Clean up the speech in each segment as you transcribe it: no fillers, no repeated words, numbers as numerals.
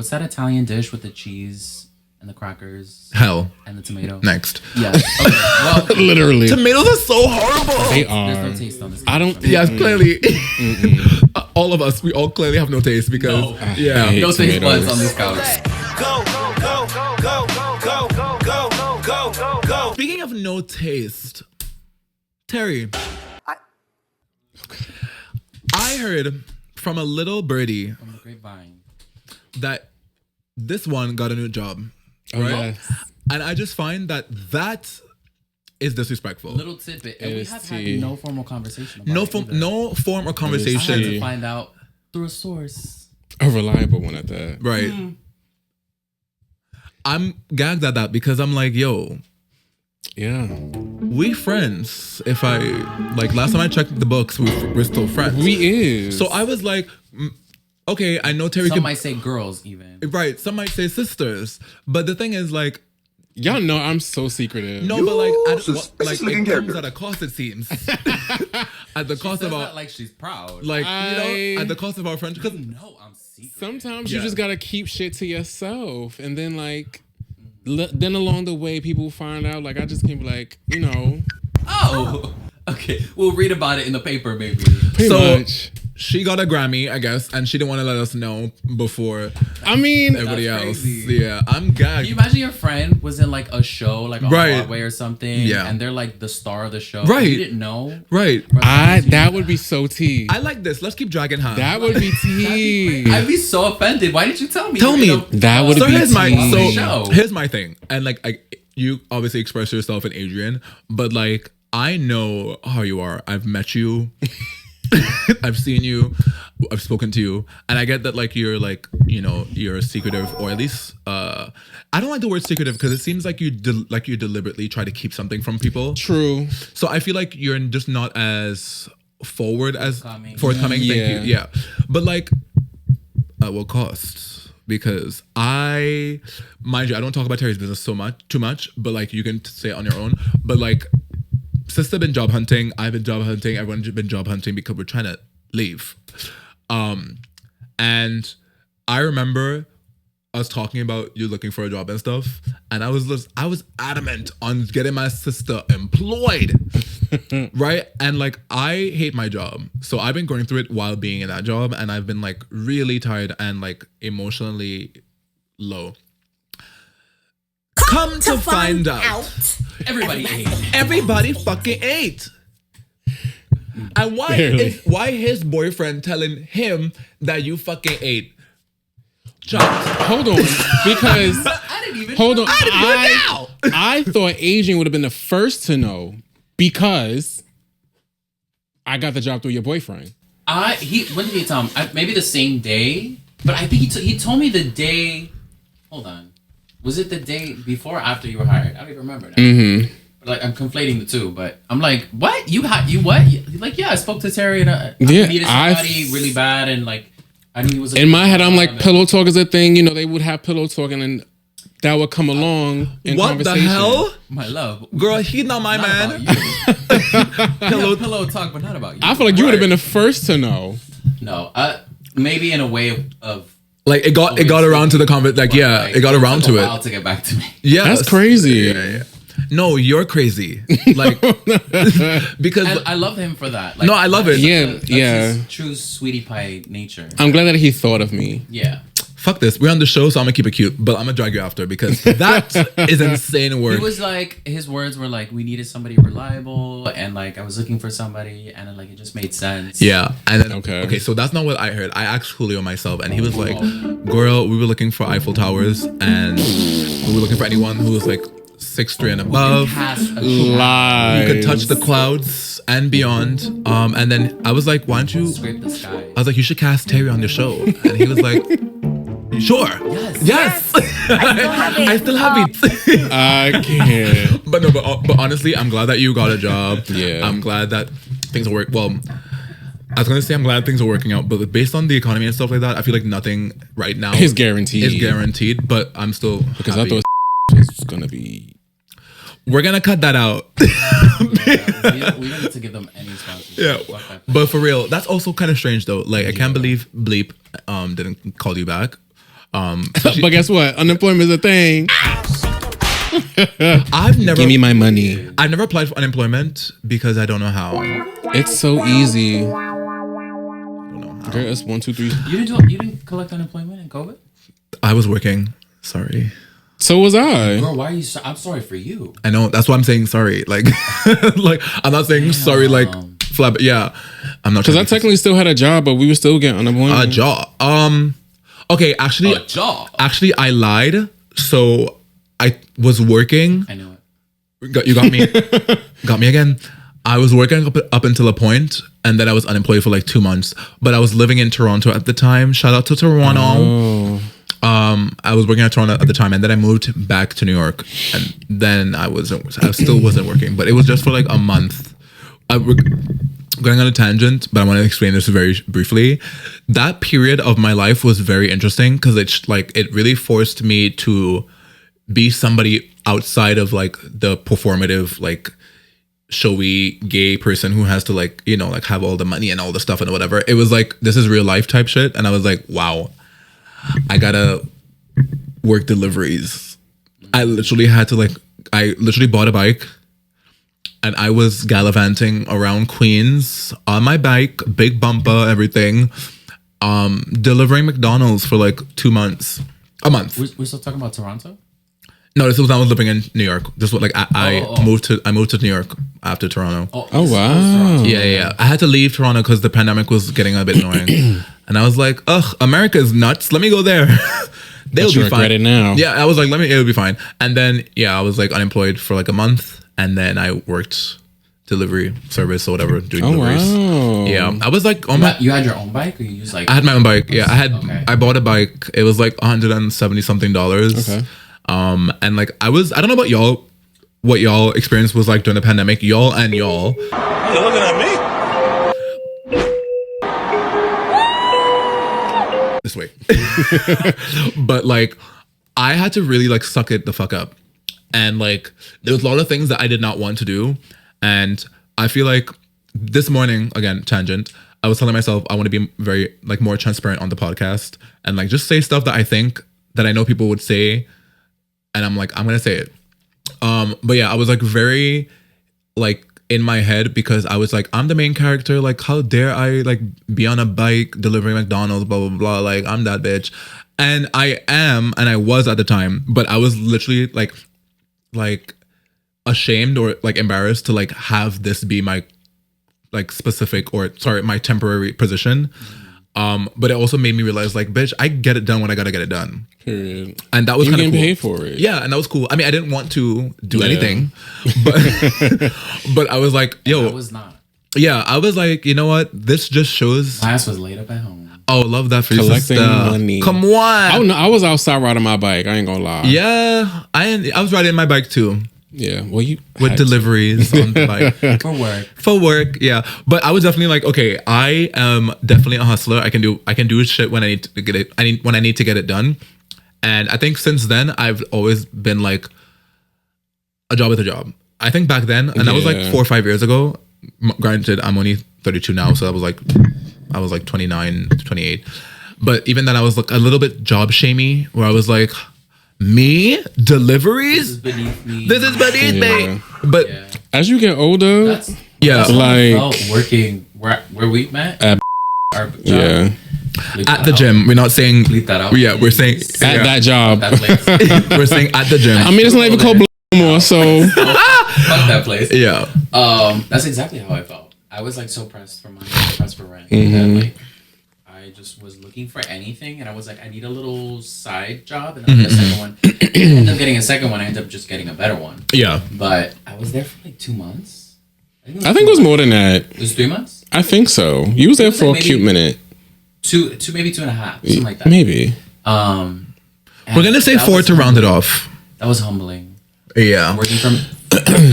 What's that Italian dish with the cheese and the crackers? Hell. And the tomato. Next. Yeah. Okay. Well, Literally. Tomatoes are so horrible. They there's are. no taste on this. I don't. Yes, clearly. All of us, we all clearly have no taste because I hate No taste buds tomatoes. on this couch. Speaking of no taste, Terry, I heard from a little birdie From the grapevine. that this one got a new job, Oh, right? yes. And I just find that is disrespectful. Little tidbit. And we is have tea. had no formal conversation about No it either. no form or I had conversation. to find out through a source. A reliable one at that. Right. I'm gagged at that because I'm like, yo, Yeah. we friends. If I like last time I checked the books, we're still friends. We is. So I was like, okay, I know Terry Some could, might say girls even. right. Some might say sisters, but the thing is, like, Y'all know I'm so secretive. no, but like, suspicious looking it comes character. at a cost. It seems at the cost Says of our, that like she's proud. like, you know, I- at the cost of our friendship. 'Cause no, I'm secret. Sometimes Yeah. you just gotta keep shit to yourself, and then like, then along the way, people find out. Like, I just can't be like, you know, Oh, okay. We'll read about it in the paper, maybe. pretty So- much. she got a Grammy, I guess, and she didn't want to let us know before I mean, everybody That's else. crazy. Yeah, I'm gagged. Can you imagine your friend was in like a show, like on Right. Broadway or something, Yeah. and they're like the star of the show. Right. You didn't know. Right. that would be so tea. I like this. Let's keep dragging her. That would be tea. I'd be so offended. Why didn't you tell me? Tell me. That would So be here's my tea. show. here's my thing, and like you obviously express yourself in Adrian, but like I know how you are. I've met you. I've seen you. I've spoken to you, and I get that like you're like, you know, you're secretive, or at least I don't like the word secretive because it seems like you deliberately try to keep something from people. True. So I feel like you're just not as forward as Forthcoming. forthcoming. Yeah. Thank you. Yeah, but like at what cost? Because mind you, I don't talk about Terry's business too much, but like you can say it on your own. But like, sister been job hunting, I've been job hunting, everyone's been job hunting because we're trying to leave. And I remember us talking about you looking for a job and stuff, and I was adamant on getting my sister employed. Right? And like I hate my job. So I've been going through it while being in that job, and I've been like really tired and like emotionally low. Come to find out. Everybody ate. Everybody fucking ate. And Barely. why his boyfriend telling him that you fucking ate? Chopped. Hold on, because I didn't even. hold on. I I thought Adrian would have been the first to know because I got the job through your boyfriend. When did he tell me? Maybe the same day, but I think he told me the day. Hold on, was it the day before or after you were hired? I don't even remember now. Mm-hmm. Like I'm conflating the two, but I'm like, what? You what? Like, yeah, I spoke to Terry and I Yeah, needed somebody really bad, and like I knew he was. In my head, I'm like, pillow talk is a thing. You know, they would have pillow talk, and then that would come along in What the conversation. hell? My love, Girl, he's not my not man. about you. pillow talk, but not about you. I feel like you would have been the first to know. No, maybe in a way of. Like it got around to the comment. Like yeah, like, it got around took to a it. while to get back to me. Yeah, That's crazy. Yeah. No, you're crazy. Like because And I love him for that. Like, No, I love it. That's Yeah. his true sweetie pie nature. I'm glad that he thought of me. Yeah. fuck this. We're on the show, so I'm gonna keep it cute. But I'm gonna drag you after because that is insane work. It was like his words were like, we needed somebody reliable, and like I was looking for somebody, and like it just made sense. Yeah, and then Okay. so that's not what I heard. I asked Julio myself, and he was like, "Girl, we were looking for Eiffel Towers, and we were looking for anyone who was like 6'3" and above, Cast a Lies. who could touch the clouds and beyond." And then I was like, "Why don't you?" scrape the sky. I was like, "You should cast Terry on your show," and he was like, "Sure, yes, I still have it." I can't. But no, but honestly, I'm glad that you got a job. Yeah. I'm glad that things are working. Well, I was gonna say I'm glad things are working out, but based on the economy and stuff like that, I feel like nothing right now Is guaranteed. Is guaranteed, but I'm still Because happy. I thought was gonna be. We're gonna cut that out. We don't need to give them any sponsorship. Yeah, Fuck that. but for real, that's also kind of strange though. Like I can't believe Bleep didn't call you back. But guess what? Unemployment is a thing. I've never Give me my money. I've never applied for unemployment because I don't know how. It's so easy. I don't know how. Girl, it's 1, 2, 3. You didn't collect unemployment in COVID? I was working. Sorry. So was I. Girl, why are you? I'm sorry for you. I know. That's why I'm saying sorry. Like, like I'm not saying sorry. Like, flab. Yeah, I'm not. Because I technically still had a job, but we were still getting unemployment. a job. Okay. Actually, A job. Actually, I lied. So I was working. I know it. You got me. Got me again. I was working up until a point, and then I was unemployed for like 2 months. But I was living in Toronto at the time. Shout out to Toronto. Oh. I was working at Toronto at the time, and then I moved back to New York, and then I still wasn't working, but it was just for like a month. We're going on a tangent, but I want to explain this very briefly. That period of my life was very interesting because it really forced me to be somebody outside of like the performative, like showy gay person who has to like, you know, like have all the money and all the stuff and whatever. It was like, this is real life type shit. And I was like, wow, I gotta work deliveries. I literally bought a bike and I was gallivanting around Queens on my bike, big bumper, everything, delivering McDonald's for like 2 months, a month. We're still talking about Toronto? No, this was when I was living in New York. This was like I moved to New York after Toronto. Oh, wow. Yeah. I had to leave Toronto because the pandemic was getting a bit annoying, and I was like, "Ugh, America is nuts. Let me go there. They'll be fine." It now. Yeah, I was like, it'll be fine. And then I was like unemployed for like a month, and then I worked delivery service or whatever, doing deliveries. Wow. Yeah, I was like, You had your own bike, or you used like? I had my own bike. Yeah, Okay. I bought a bike. It was like $170 something. Okay. And like I don't know about y'all, what y'all experience was like during the pandemic. Y'all. You're looking at me. This way. But like I had to really like suck it the fuck up. And like there was a lot of things that I did not want to do. And I feel like this morning, again, tangent, I was telling myself I want to be very like more transparent on the podcast and like just say stuff that I think that I know people would say. And I'm like, I'm gonna say it. But yeah, I was like very like in my head because I was like, I'm the main character. Like, how dare I like be on a bike delivering McDonald's, blah, blah, blah. Like, I'm that bitch. And I am, and I was at the time, but I was literally like ashamed or like embarrassed to like have this be my like specific my temporary position. But it also made me realize like, bitch, I get it done when I gotta get it done. Period. And that was You kind of getting cool. paid for it. Yeah, and that was cool. I mean, I didn't want to do anything, but I was like, yo, I was not. yeah, I was like, you know what? This just shows. My ass was laid up at home. Oh, love that for you, Collecting sister. money. Come on. I was outside riding my bike. I ain't gonna lie. Yeah, I was riding my bike too Yeah. Well, you with had to. deliveries on the bike. For work. For work, yeah. But I was definitely like, okay, I am definitely a hustler. I can do shit when I need to get it. When I need to get it done. And I think since then I've always been like a job is a job. I think back then, and that was like 4 or 5 years ago. Granted, I'm only 32 now, so I was like 29, 28. But even then, I was like a little bit job shamey, where I was like, me deliveries. This is beneath me. This is beneath Yeah. me. But Yeah. As you get older, That's yeah, how I like- felt working where we met. At- Our job. yeah, Bleep at that the out. gym, we're not saying. Bleep that out. Yeah, we're saying at that job. That place. we're saying at the gym. I mean, it's not even called anymore. So Fuck that place. Yeah, That's exactly how I felt. I was like so pressed for money, pressed for rent. Mm-hmm. That, like, I just was looking for anything, and I was like, I need a little side job, and then the second one. I ended up getting a second one. I ended up just getting a better one. yeah. But I was there for like 2 months. I think it was more than that. It was 3 months. I think so. You was there was for like a cute maybe- minute, Maybe 2.5, something like that. maybe. We're gonna say that 4 was to round it humbling. off. That was humbling. Yeah. Working from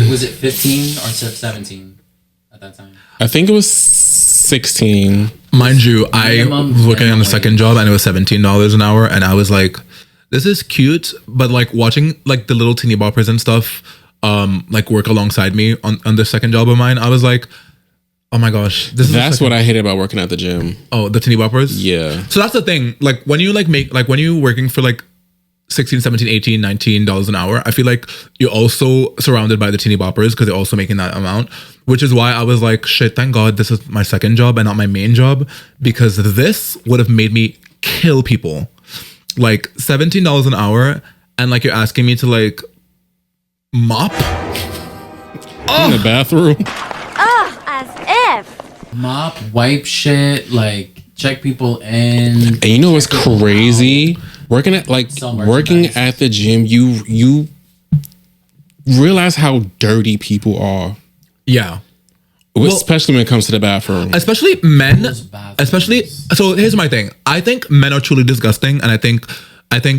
was it 15 or 17 at that time? I think it was 16. Mind you, I Minimum was working on the wage. second job and it was $17 an hour, and I was like, this is cute, but like watching like the little teeny boppers and stuff like work alongside me on the second job of mine, I was like, Oh my gosh, this is That's what I hate about working at the gym. Oh, the teeny boppers. Yeah. So that's the thing. Like when you like make like when you're working for like 16, 17, 18, $19 an hour, I feel like you're also surrounded by the teeny boppers because they're also making that amount, which is why I was like, shit, thank God this is my second job and not my main job, because this would have made me kill people. Like $17 an hour, and like you're asking me to like mop In the bathroom. As if. Mop, wipe shit, like check people in. And you know what's crazy? Working at Sell working merchandise. at the gym, you realize how dirty people are. Yeah. Especially when it comes to the bathroom. Especially men. Those bathrooms. Especially so here's my thing. I think men are truly disgusting, and I think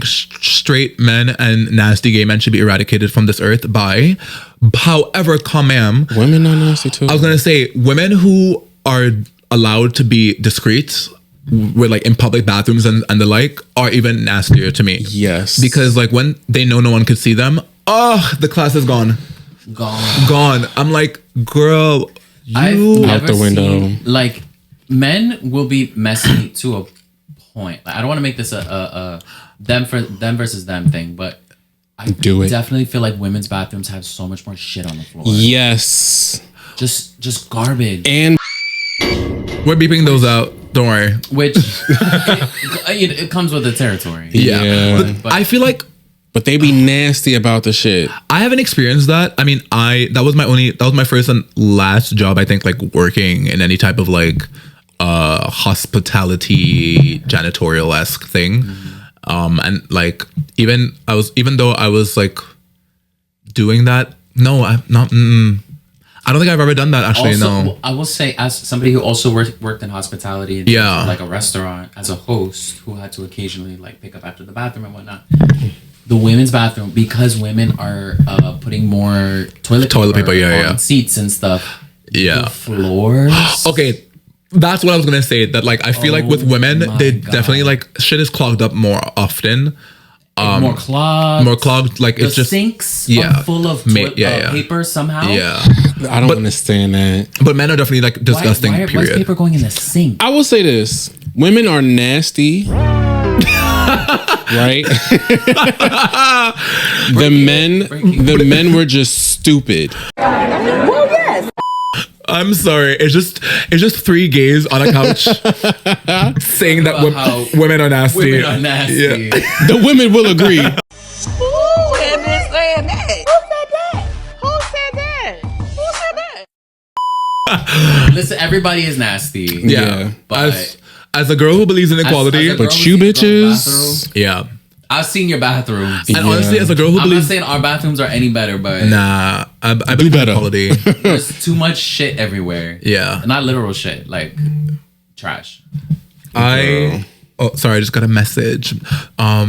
straight men and nasty gay men should be eradicated from this earth by. However, Women are nasty too. I was gonna say women who are allowed to be discreet with like in public bathrooms and the like are even nastier to me. Yes. Because like when they know no one could see them, the class is gone. Gone. I'm like, girl, I've you never the window. seen, like, men will be messy to a point. Like, I don't want to make this a them versus them thing, but I Do it. definitely feel like women's bathrooms have so much more shit on the floor. Yes. Just garbage. And we're beeping those out. Don't worry. Which it comes with the territory. Yeah. But I feel like but they be nasty about the shit. I haven't experienced that. I mean, that was my first and last job, I think, like working in any type of like hospitality janitorial-esque thing. And like even though I was like doing that, no, I'm not. I don't think I've ever done that actually. also, No. I will say, as somebody who also worked in hospitality, and Yeah. like a restaurant, as a host who had to occasionally like pick up after the bathroom and whatnot. The women's bathroom, because women are putting more toilet paper on seats and stuff. Yeah. The floors. Okay. That's what I was gonna say. That like I feel like with women, my they God. definitely like shit is clogged up more often. More clogged. More clogged. Like The it's just sinks yeah. are full of paper somehow. Yeah. I don't understand that. But men are definitely like disgusting. Why is period. paper going in the sink? I will say this: women are nasty, right? the men were just stupid. I'm sorry. It's just 3 gays on a couch saying that how women are nasty. Women are nasty. Yeah. The women will agree. Who had been saying that? Who said that? Who said that? Who said that? Listen, everybody is nasty. Yeah. But As a girl who believes in equality, as a girl But who's you in a girl's bitches- bathroom, yeah. I've seen your bathrooms. And honestly, as a girl who I'm not believes, saying our bathrooms are any better, but nah, I believe in better. equality. there's too much shit everywhere. Yeah. Not literal shit, like trash. Oh, sorry, I just got a message. Oh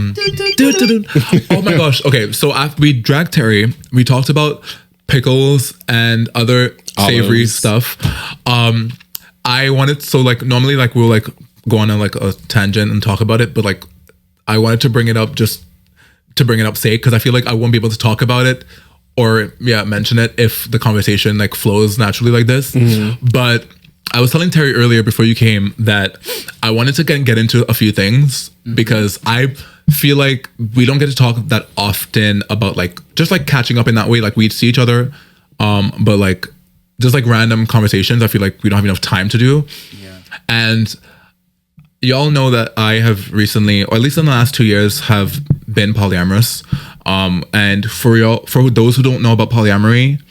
my gosh. Okay, so after we dragged Terry, we talked about pickles and other savory Olives. stuff. I wanted like normally like we'll like go on a tangent and talk about it, but like I wanted to bring it up just to bring it up sake because I feel like I won't be able to talk about it or mention it if the conversation like flows naturally like this. But I was telling Terry earlier before you came that I wanted to get into a few things because I feel like we don't get to talk that often about like just like catching up in that way. Like we'd see each other, but like just like random conversations. I feel like we don't have enough time to do. Yeah. And y'all know that I have recently, or at least in the last 2 years, have been polyamorous. And for those who don't know about polyamory,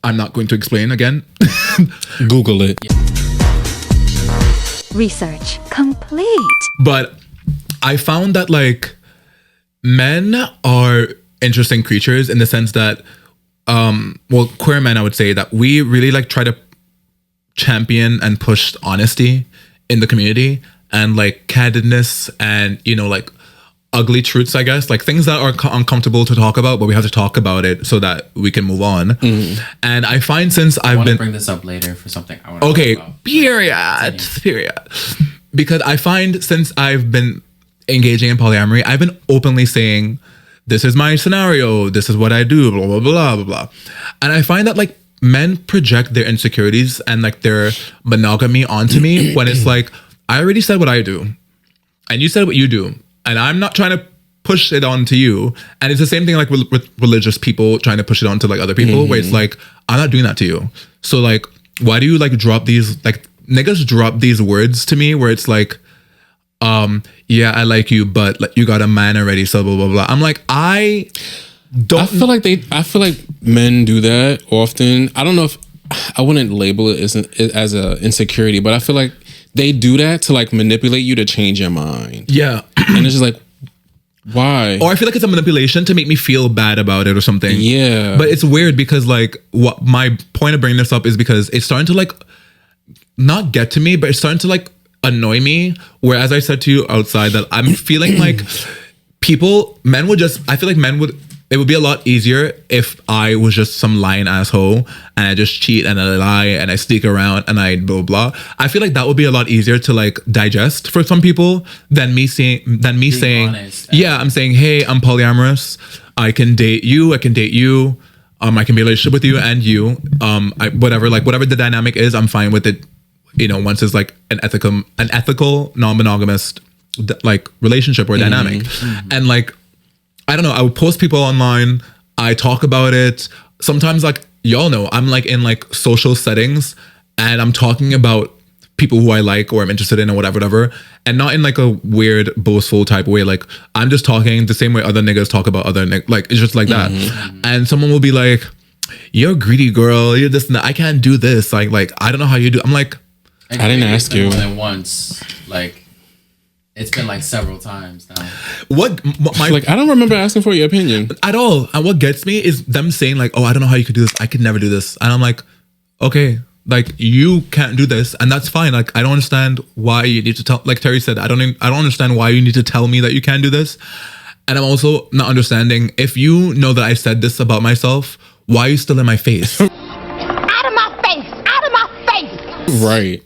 I'm not going to explain again. Google it. Research complete. But I found that like men are interesting creatures in the sense that, queer men, I would say that we really like try to champion and push honesty in the community and like candidness and, like ugly truths, I guess, like things that are uncomfortable to talk about, but we have to talk about it so that we can move on. And I find since I I've want to been bring this up later for something I want to okay, talk about. period. Because I find since I've been engaging in polyamory, I've been openly saying, this is my scenario, this is what I do, blah, blah, blah, blah, blah. And I find that like men project their insecurities and like their monogamy onto me when it's like, I already said what I do and you said what you do, and I'm not trying to push it onto you. And it's the same thing like with religious people trying to push it onto like other people, where it's like, I'm not doing that to you. So like, why do you like drop these, like niggas drop these words to me where it's like, yeah, I like you, but like, you got a man already, so blah blah blah. I'm like, I feel like men do that often. I don't know if I wouldn't label it as a insecurity, but I feel like they do that to like manipulate you to change your mind. Yeah. And it's just like, why? Or I feel like it's a manipulation to make me feel bad about it or something. Yeah. But it's weird because like, what my point of bringing this up is because it's starting to like not get to me, but it's starting to like annoy me. Where, as I said to you outside, that I'm feeling like men would it would be a lot easier if I was just some lying asshole and I just cheat and I lie and I sneak around and I blah blah. I feel like that would be a lot easier to like digest for some people than me saying, honest, yeah, I'm saying, hey, I'm polyamorous. I can date you. I can date you. I can be in a relationship with you and you. Whatever the dynamic is, I'm fine with it. You know, once it's like an ethical, non-monogamous like relationship or dynamic, and like, I don't know, I would post people online, I talk about it. Sometimes like, y'all know, I'm like in like social settings and I'm talking about people who I like or I'm interested in or whatever, and not in like a weird boastful type of way. Like, I'm just talking the same way other niggas talk about other like, it's just like that. And someone will be like, you're a greedy girl, you're this and that, I can't do this. Like I don't know how you do. I'm like, I didn't ask you. More than once. Like, it's been like several times now. Like, I don't remember asking for your opinion at all. And what gets me is them saying like, oh, I don't know how you could do this. I could never do this. And I'm like, okay, like you can't do this, and that's fine. Like, I don't understand why you need to tell. Like Terry said, I don't understand why you need to tell me that you can't do this. And I'm also not understanding, if you know that I said this about myself, why are you still in my face? Out of my face! Out of my face! Right.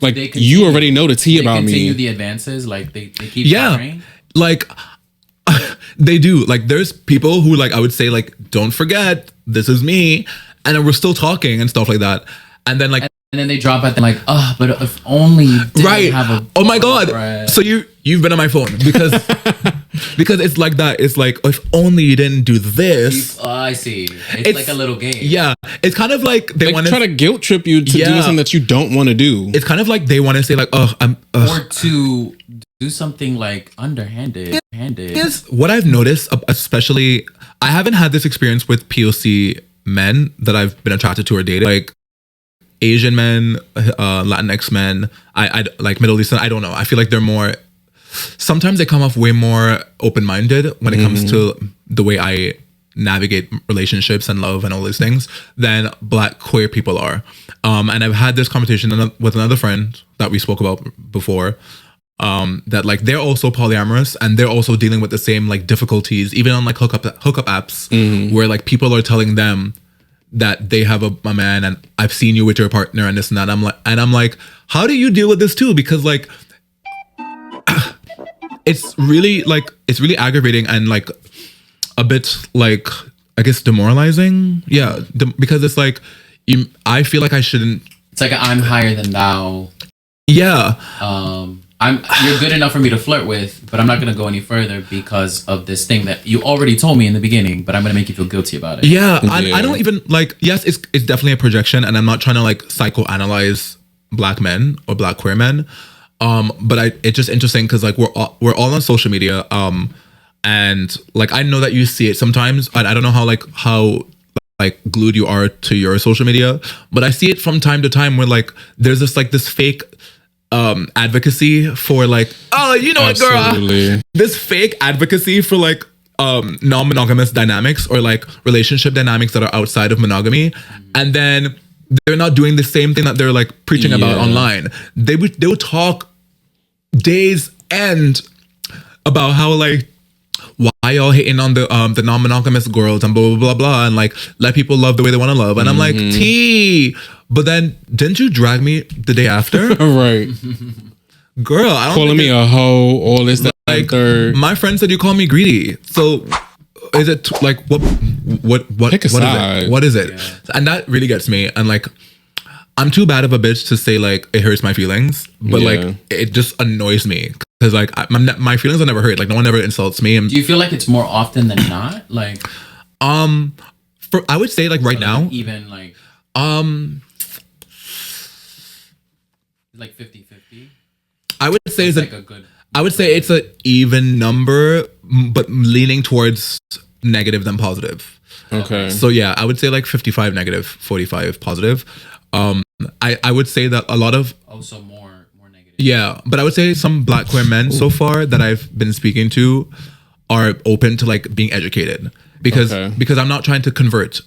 Like, you already know the tea about me. They continue the advances. Like, they keep trying. Like, they do. Like, there's people who, like, I would say, like, don't forget, this is me. And then we're still talking and stuff like that. And then, like... And then they drop at them like, oh, but if only you didn't have a... Oh, my God. So you've been on my phone. Because because it's like that. It's like, if only you didn't do this. Oh, I see. It's like a little game. Yeah. It's kind of like they want to... try to guilt trip you to do something that you don't want to do. It's kind of like they want to say like, oh, I'm... Or to do something like underhanded. Yes. What I've noticed, especially... I haven't had this experience with POC men that I've been attracted to or dated. Like, Asian men, Latinx men, I like Middle Eastern, I don't know. I feel like they're more... Sometimes they come off way more open-minded when it comes to the way I navigate relationships and love and all these things than Black queer people are. And I've had this conversation with another friend that we spoke about before, that like they're also polyamorous and they're also dealing with the same like difficulties, even on like hookup apps, where like people are telling them that they have a man and I've seen you with your partner and this and that. I'm like, how do you deal with this too? Because like, it's really aggravating and like a bit like, I guess, demoralizing. Yeah. Because it's like, I feel like I shouldn't. It's like I'm higher than thou. Yeah. You're good enough for me to flirt with, but I'm not going to go any further because of this thing that you already told me in the beginning, but I'm going to make you feel guilty about it. Yeah. I don't even like, yes, it's definitely a projection and I'm not trying to like psychoanalyze Black men or Black queer men. But it's just interesting because like we're all on social media. And like, I know that you see it sometimes. I don't know how glued you are to your social media, but I see it from time to time where like, there's this fake, advocacy for like, oh, you know what, girl, this fake advocacy for like non-monogamous dynamics or like relationship dynamics that are outside of monogamy, and then they're not doing the same thing that they're like preaching about online. They would talk days end about how like, why y'all hating on the non-monogamous girls and blah blah blah blah, and like let people love the way they want to love, and I'm like, T. But then, didn't you drag me the day after? Right. Girl, I don't calling me a hoe, all this, that, like, third. My friend said you call me greedy. So, is it like, Pick a what is side. it? What is it? And that really gets me. And like, I'm too bad of a bitch to say like it hurts my feelings, but like it just annoys me because like my feelings are never hurt. Like no one ever insults me. Do you feel like it's more often than not? Like, I would say like right now, even like, like 50-50. I would say it's like a good. I would say it's an even number, but leaning towards negative than positive. Okay. So yeah, I would say like 55 negative, 45 positive. I would say that a lot of Also more negative. yeah, but I would say some Black queer men so far that I've been speaking to are open to like being educated because I'm not trying to convert.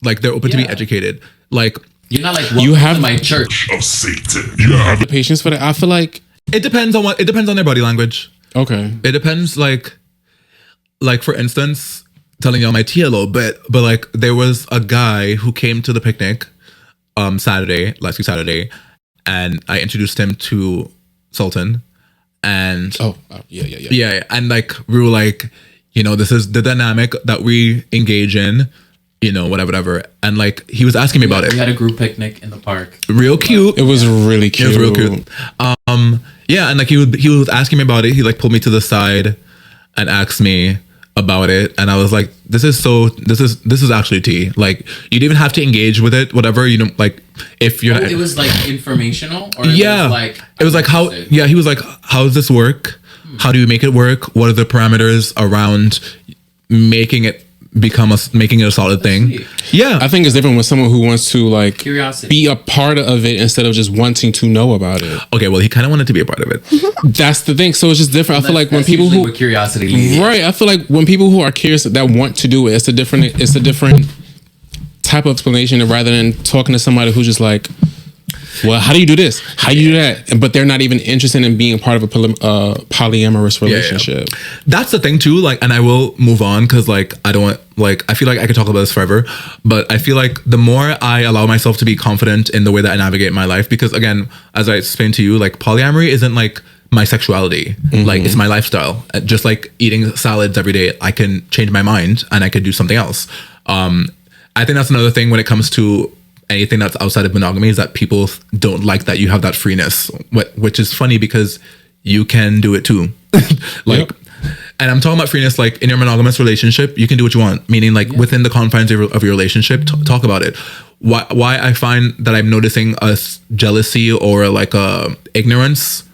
Like they're open to being educated. Like you're not like you have my church Of Satan. You have the patience for that. I feel like it depends on their body language. okay. It depends like for instance, telling y'all my tea a little bit, but like there was a guy who came to the picnic last week Saturday, and I introduced him to Sultan, and yeah, and like we were like, you know, this is the dynamic that we engage in, you know, whatever, and like he was asking me about it. We had a group picnic in the park. Real cute. It was really cute. It was real cute. Yeah, and like he was asking me about it. He like pulled me to the side and asked me about it, and I was like, this is actually tea. Like you didn't even have to engage with it, whatever, you know, like if you're it was like informational or it was like how he was like, how does this work? How do you make it work? What are the parameters around making it a solid thing? Sweet. Yeah, I think it's different with someone who wants to like Curiosity. be a part of it instead of just wanting to know about it. okay, well he kind of wanted to be a part of it. That's the thing. So it's just different. I feel like when That's people usually who with curiosity leads. right, I feel like when people who are curious that want to do it, it's a different type of explanation rather than talking to somebody who's just like, well, how do you do this? How do you do that? But they're not even interested in being part of a polyamorous relationship. That's the thing too. Like, and I will move on because like I don't want, like I feel like I could talk about this forever, but I feel like the more I allow myself to be confident in the way that I navigate my life, because again, as I explained to you, like polyamory isn't like my sexuality, like it's my lifestyle. Just like eating salads every day, I can change my mind and I could do something else. I think that's another thing when it comes to anything that's outside of monogamy is that people don't like that you have that freeness, which is funny because you can do it too. Like, and I'm talking about freeness, like in your monogamous relationship, you can do what you want, meaning like within the confines of your relationship, talk about it. Why I find that I'm noticing a jealousy or like a ignorance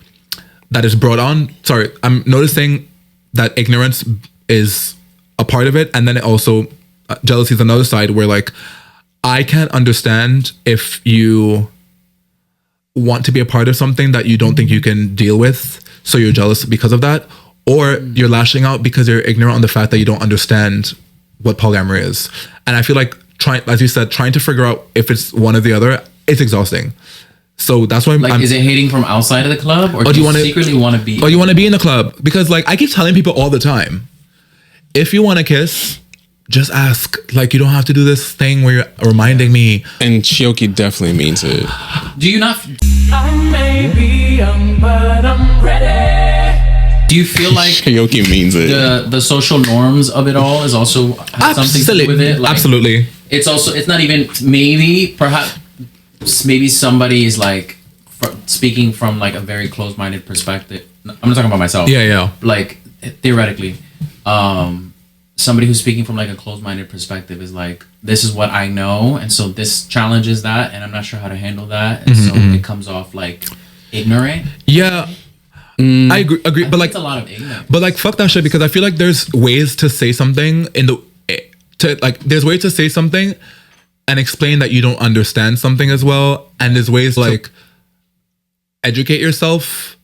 that is brought on. Sorry, I'm noticing that ignorance is a part of it. And then it also, jealousy is another side where like, I can't understand if you want to be a part of something that you don't think you can deal with, so you're jealous because of that, or you're lashing out because you're ignorant on the fact that you don't understand what polyamory is. And I feel like as you said, trying to figure out if it's one or the other, it's exhausting. So that's why is it hating from outside of the club, or do you secretly want to be? Or you want to be in the club? Because like I keep telling people all the time, if you want to kiss, just ask. Like you don't have to do this thing where you're reminding me. And Chioke definitely means it. Do you not? I may be young, but I'm ready. Do you feel like Chioke means it? The social norms of it all is also has something to do with it. Like, absolutely. It's not even maybe somebody is like speaking from like a very closed-minded perspective. I'm not talking about myself. Yeah. Like theoretically, somebody who's speaking from like a closed-minded perspective is like, this is what I know, and so this challenges that, and I'm not sure how to handle that, and so it comes off like ignorant. Yeah. I agree, but like it's a lot of ignorance. But like fuck that shit, because I feel like there's ways to say something there's ways to say something and explain that you don't understand something as well, and there's ways to like educate yourself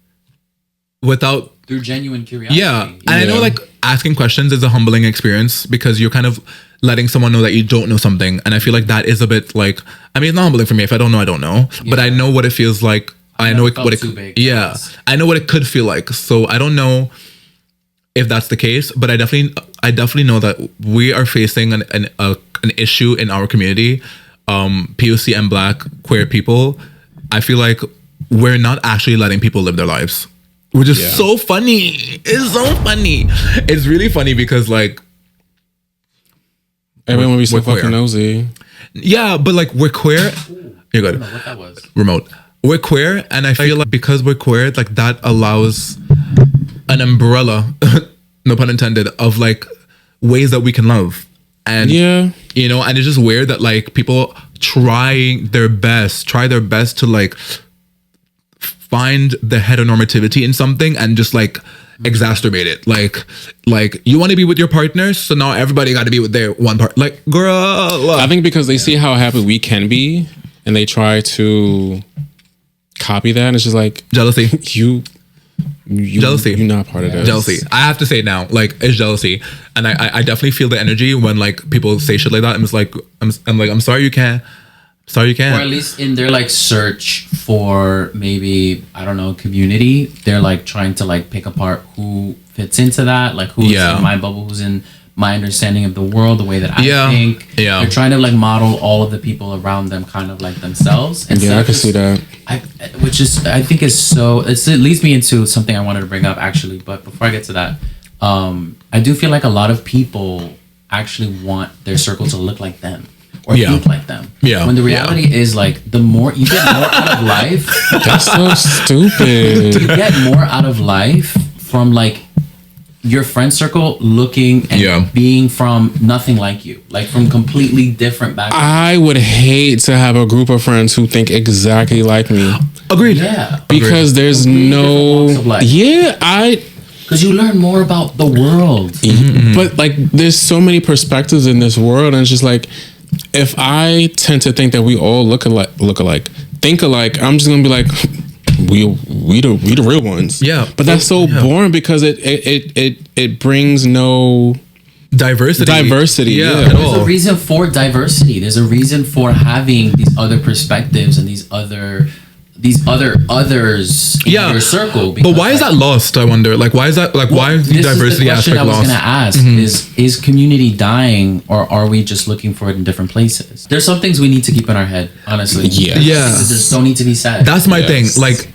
without through genuine curiosity. Yeah. And I know like asking questions is a humbling experience because you're kind of letting someone know that you don't know something, and I feel like that is a bit like, I mean, it's not humbling for me. If I don't know, I don't know, but I know what it feels like. I know what it could feel like. So I don't know if that's the case, but I definitely know that we are facing an issue in our community, POC and Black queer people. I feel like we're not actually letting people live their lives, which is so funny. It's so funny. It's really funny because like, Everyone be so we're queer. fucking nosy. Yeah, but like we're queer. You're I good. don't know what that was. Remote. We're queer, and I feel like because we're queer, like that allows an umbrella, no pun intended, of like ways that we can love. And Yeah. you know, and it's just weird that like people try their best to like find the heteronormativity in something and just like exacerbate it. Like you want to be with your partner, so now everybody got to be with their one part. Like, girl, I think because they see how happy we can be and they try to copy that, and it's just like jealousy. you Jealousy. You're not part of this. Jealousy. I have to say it now. Like, it's jealousy, and I definitely feel the energy when like people say shit like that. I'm just like, I'm sorry you can't. Sorry you can't. Or at least in their like search for maybe, I don't know, community, they're like trying to like pick apart who fits into that, like who's in my bubble, who's in my understanding of the world, the way that I think. Yeah. They're trying to like model all of the people around them kind of like themselves. And Yeah, I can see that. I think is so, it leads me into something I wanted to bring up actually, but before I get to that, I do feel like a lot of people actually want their circle to look like them. Or think like them. Yeah. When the reality is like the more you get more out of life. That's so stupid. You get more out of life from like your friend circle looking and being from nothing like you. Like from completely different backgrounds. I would hate to have a group of friends who think exactly like me. Agreed. Yeah. Because there's no because you learn more about the world. Mm-hmm. But like there's so many perspectives in this world, and it's just like if I tend to think that we all look alike, think alike, I'm just gonna be like, we the real ones. Yeah. But that's so boring because it brings no diversity. Yeah. There's a reason for diversity. There's a reason for having these other perspectives and these other others in your circle. But why is that lost? I wonder. Like, why is that? Like, why is the diversity aspect lost? I was going to ask is community dying, or are we just looking for it in different places? There's some things we need to keep in our head, honestly. Yeah. They just don't need to be said. That's my thing. Like,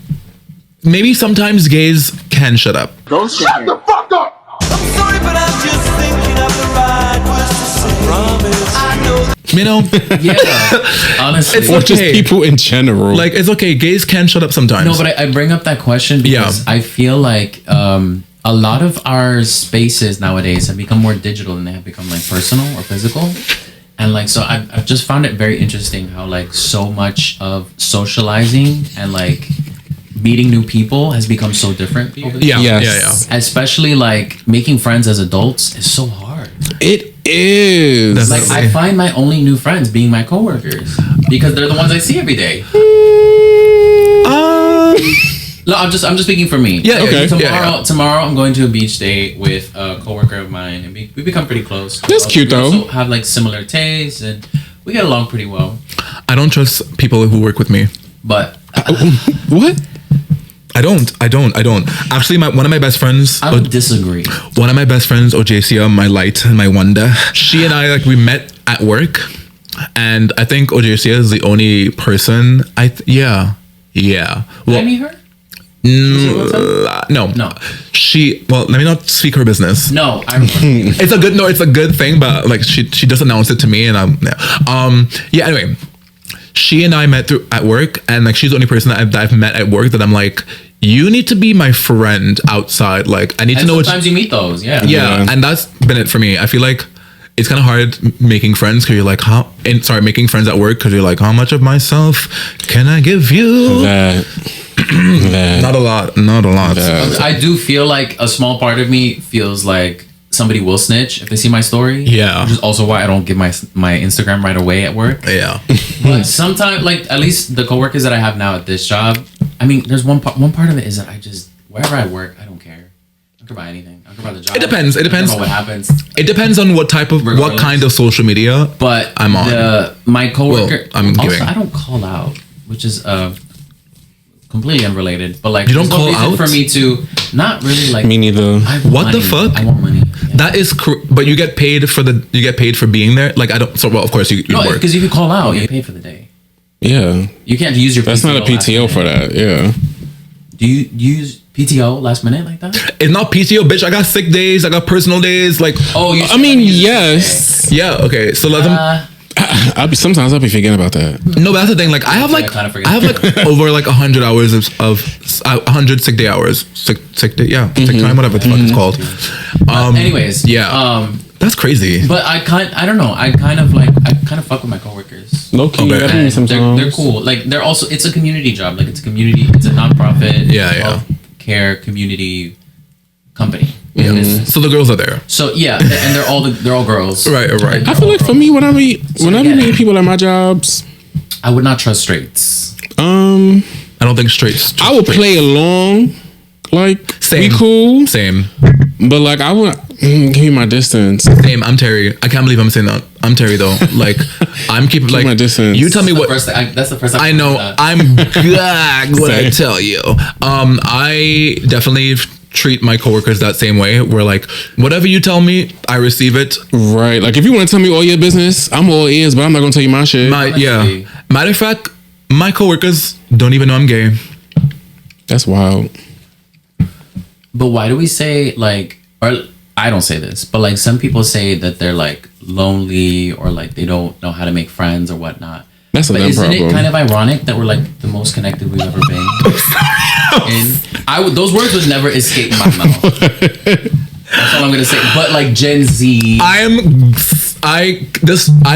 maybe sometimes gays can shut up. Don't shut the fuck up. I'm sorry, but I'm just thinking of the right words to say. Promise. I know. You know? Yeah. Honestly. It's or okay. just people in general. Like, it's okay. Gays can shut up sometimes. No, but I bring up that question because I feel like a lot of our spaces nowadays have become more digital than they have become like personal or physical. And like, so I've just found it very interesting how like so much of socializing and like meeting new people has become so different. Yeah. Especially like making friends as adults is so hard. It is. Like I find my only new friends being my coworkers because they're the ones I see every day. No, I'm just speaking for me. Yeah. Okay. Tomorrow I'm going to a beach day with a coworker of mine, and we become pretty close. That's cute though. We also have like similar tastes, and we get along pretty well. I don't trust people who work with me. But what? I don't. Actually, one of my best friends. I would disagree. One of my best friends, Ojasia, my light and my wonder. She and I, like, we met at work, and I think Ojasia is the only person. Yeah. Well, I meet her. No. Well, let me not speak her business. No, it's a good thing, but like she just announced it to me, and anyway, she and I met at work, and like she's the only person that I've met at work that I'm like, you need to be my friend outside. Like I need to know. Sometimes you meet those, yeah, and that's been it for me. I feel like it's kind of hard making friends because you're like, making friends at work because you're like, how much of myself can I give you? That. Not a lot. I do feel like a small part of me feels like somebody will snitch if they see my story. Yeah. Which is also why I don't give my Instagram right away at work. Yeah. But sometimes, like at least the coworkers that I have now at this job, I mean, there's one part of it is that I just wherever I work, I don't care. I don't care about anything. I don't care about the job. It depends. I don't know what happens. It depends on what kind of social media. But I'm on. My coworker. Well, I don't call out, which is completely unrelated. But like, you don't there's call no reason out for me to not really like. Me neither. What the fuck? I want money. Yeah. That is, but you get paid for being there. Like I don't. So well, of course you work because if you call out, you get paid for the day. Yeah. You can't use your. That's PTO not a PTO for that. Yeah. Do you use PTO last minute like that? It's not PTO, bitch. I got sick days. I got personal days. Like, I mean, yes. Yeah. Okay. So let them. I'll be forgetting about that. No, but that's the thing. Like I have like I kinda forget. I have like over like 100 hours of 100 sick day hours, sick day, yeah, sick time, whatever the fuck it's called. Anyways, yeah, that's crazy. But I don't know. I kind of fuck with my coworkers. Low key, Okay. I do And sometimes. they're cool. Like they're also, it's a community job. Like it's a nonprofit. Yeah. Care community company. Yeah. Business. So the girls are there. So yeah, and they're all girls. Right. I feel like for me, when I meet people at my jobs, I would not trust straights. I don't think straight. I would play along, like Same. be cool, Same. but like I would give me my distance. Same. I'm Terry. I can't believe I'm saying that. I'm Terry though. Like I'm keeping like my distance. You tell me what. That's the first time I know. I'm good when I tell you. I definitely treat my coworkers that same way. Where like whatever you tell me, I receive it. Right. Like if you want to tell me all your business, I'm all ears, but I'm not gonna tell you my shit. Yeah. Matter of fact, my coworkers don't even know I'm gay. That's wild. But why do we say like, or I don't say this, but like some people say that they're like lonely or like they don't know how to make friends or whatnot. That's a But them isn't problem. it kind of ironic that we're like the most connected we've ever been? Those words would never escape my mouth. That's all I'm gonna say. But like Gen Z, I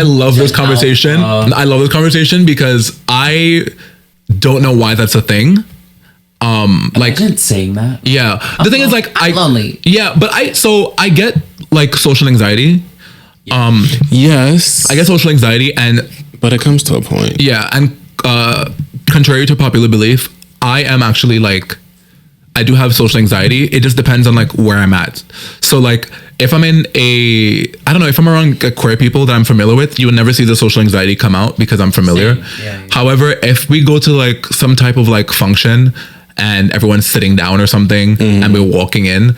love this conversation. I love this conversation because I don't know why that's a thing. Like imagine saying that. yeah, the thing is like I'm lonely. Yeah, but I get like social anxiety. Yes, I get social anxiety and but it comes to a point. yeah, and contrary to popular belief, I am actually like I do have social anxiety. It just depends on like where I'm at. So like if I'm in I don't know, if I'm around queer people that I'm familiar with, you will never see the social anxiety come out because I'm familiar. Yeah. However, if we go to like some type of like function and everyone's sitting down or something and we're walking in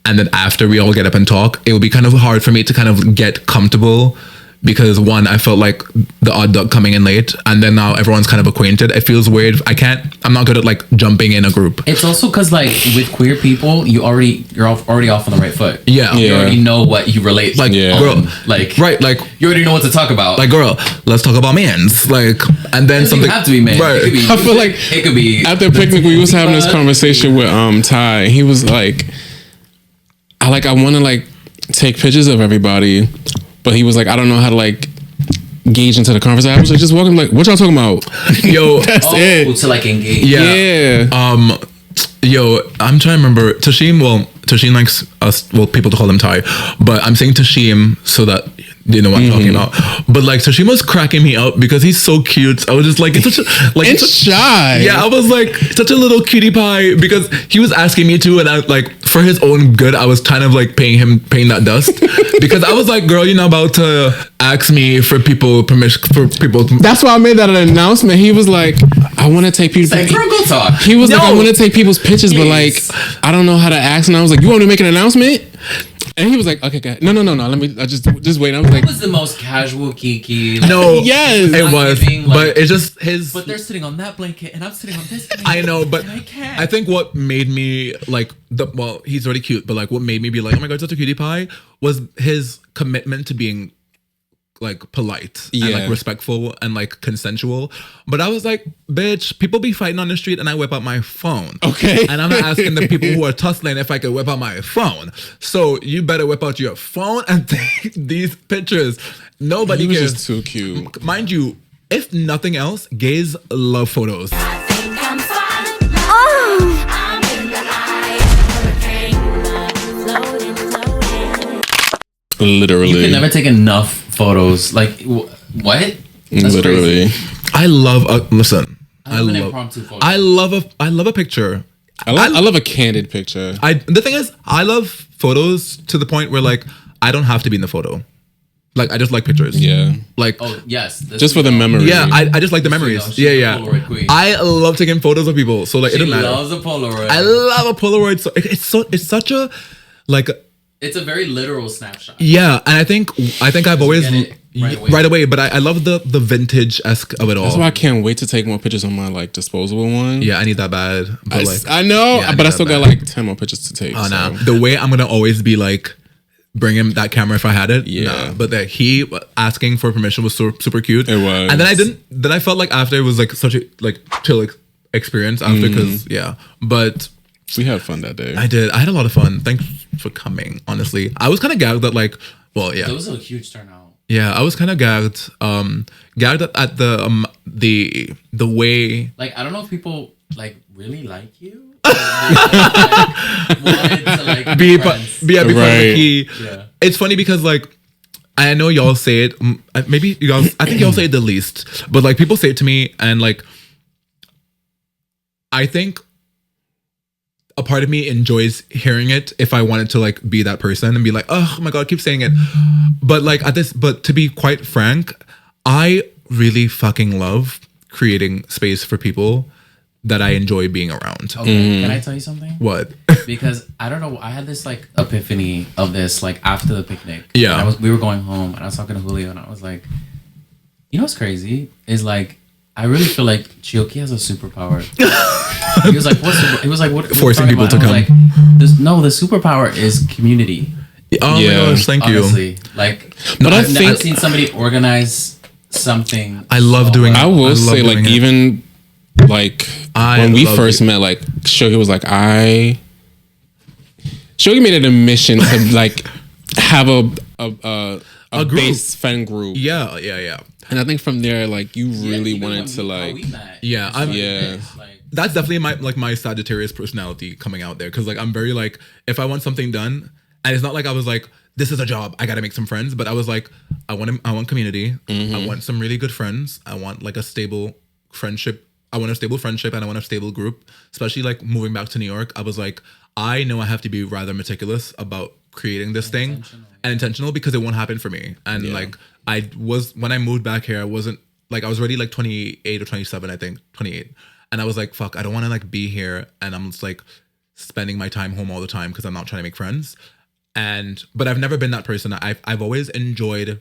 and then after we all get up and talk, it will be kind of hard for me to kind of get comfortable because one, I felt like the odd duck coming in late and then now everyone's kind of acquainted. It feels weird. I'm not good at like jumping in a group. It's also because like with queer people, you're already off on the right foot. Yeah. You already know what you relate. Like, Yeah. girl, like right, like, you already know what to talk about. like, girl, let's talk about mans. Like, and then it something. doesn't have to be man. Right. It could be, I feel like it could be at the picnic we was having this conversation with Ty. He was like, I want to like take pictures of everybody, but he was like, I don't know how to like gauge into the conversation. I was like, just walking like, what y'all talking about? Yo, That's it. to like engage. yeah. Yeah. Yo, I'm trying to remember. Tasheem likes us, well, people to call him Ty, but I'm saying Tasheem so that you know what I'm talking about. But like Tasheem was cracking me up because he's so cute. I was just like, it's such a like And shy. Yeah, I was like such a little cutie pie because he was asking me to, and I like for his own good, I was kind of like paying that dust because I was like, girl, you're not about to ask me for permission for people. That's why I made that an announcement. He was like, I want to take people. Like, girl, go talk. He was like, I No. want to take people's pictures, but like, Please. I don't know how to ask. And I was like, you want me to make an announcement? And he was like, okay, no. Let me just wait. I was like, It was the most casual kiki. Like, No, Yes. it was, giving, like- but it's just his. But they're sitting on that blanket and I'm sitting on this blanket. I know, but and I can't. I think what made me like he's already cute, but like what made me be like, oh my god, such a cutie pie was his commitment to being like polite and Yeah. like respectful and like consensual. But I was like, bitch, people be fighting on the street and I whip out my phone. Okay. And I'm not asking the people who are tussling if I could whip out my phone. So you better whip out your phone and take these pictures. Nobody he was cares. just too cute. Mind you, if nothing else, gays love photos. Literally. You can never take enough photos. Like, what? That's Literally. crazy. I love listen. I love an impromptu photo. I love a picture. I love a candid picture. The thing is, I love photos to the point where like I don't have to be in the photo. Like I just like pictures. Yeah. Like Oh yes, this Just for the memory. yeah, I just like the She's memories. she's Yeah, a yeah. Polaroid queen. I love taking photos of people. So like it She doesn't matter. loves a Polaroid. I love a Polaroid. So it's such a like It's a very literal snapshot. yeah, and I think I've always get it right away. right away. But I love the vintage esque of it all. That's why I can't wait to take more pictures on my like disposable one. Yeah, I need that bad. But like I know, Yeah, I but I need still that got bad. like 10 more pictures to take. oh so. no, the way I'm gonna always be like bring him that camera if I had it. Yeah. Nah. But that he asking for permission was super cute. It was. And then I felt like after it was like such a like chill experience after because but We had fun that day. I did. I had a lot of fun. Thanks for coming. Honestly, I was kind of gagged that like It was a huge turnout. Yeah, I was kind of gagged. Gagged at the way. Like, I don't know if people like really like you. Wanted to like Be friends. friends Right. with Key. Yeah. It's funny because like I know y'all say it. Maybe you guys. I think y'all say it the least. But like people say it to me, and like I think a part of me enjoys hearing it. If I wanted to like be that person and be like, oh my god, keep saying it. But like but to be quite frank, I really fucking love creating space for people that I enjoy being around. Okay, can I tell you something? What? Because I don't know, I had this like epiphany of this like after the picnic. Yeah. And we were going home and I was talking to Julio and I was like, you know what's crazy is like I really feel like Chioke has a superpower. He was like, he was like, what? Forcing people to come. Like, the superpower is community. Oh Yeah. my gosh, thank you. Honestly, like, But I I've think- seen somebody organize something. I love doing I I will love say, like, doing it. even like I when we love first it. met, like Shogi was like, Shogi made it a mission to like have a group. base fan group. Yeah. And I think from there, like you Yeah, really even wanted when to how like, we met, Yeah, it's I'm- like Yeah. this, like, That's definitely my Sagittarius personality coming out there. Cause like I'm very like, if I want something done, and it's not like I was like, this is a job, I gotta make some friends, but I was like, I want community. I want some really good friends. I want like a stable friendship. I want a stable friendship and I want a stable group. Especially like moving back to New York, I was like, I know I have to be rather meticulous about creating this thing and intentional because it won't happen for me. And like when I moved back here, I wasn't like, I was already like 28 or 27, I think 28. And I was like, fuck, I don't want to like be here. And I'm just like spending my time home all the time because I'm not trying to make friends. But I've never been that person. I've always enjoyed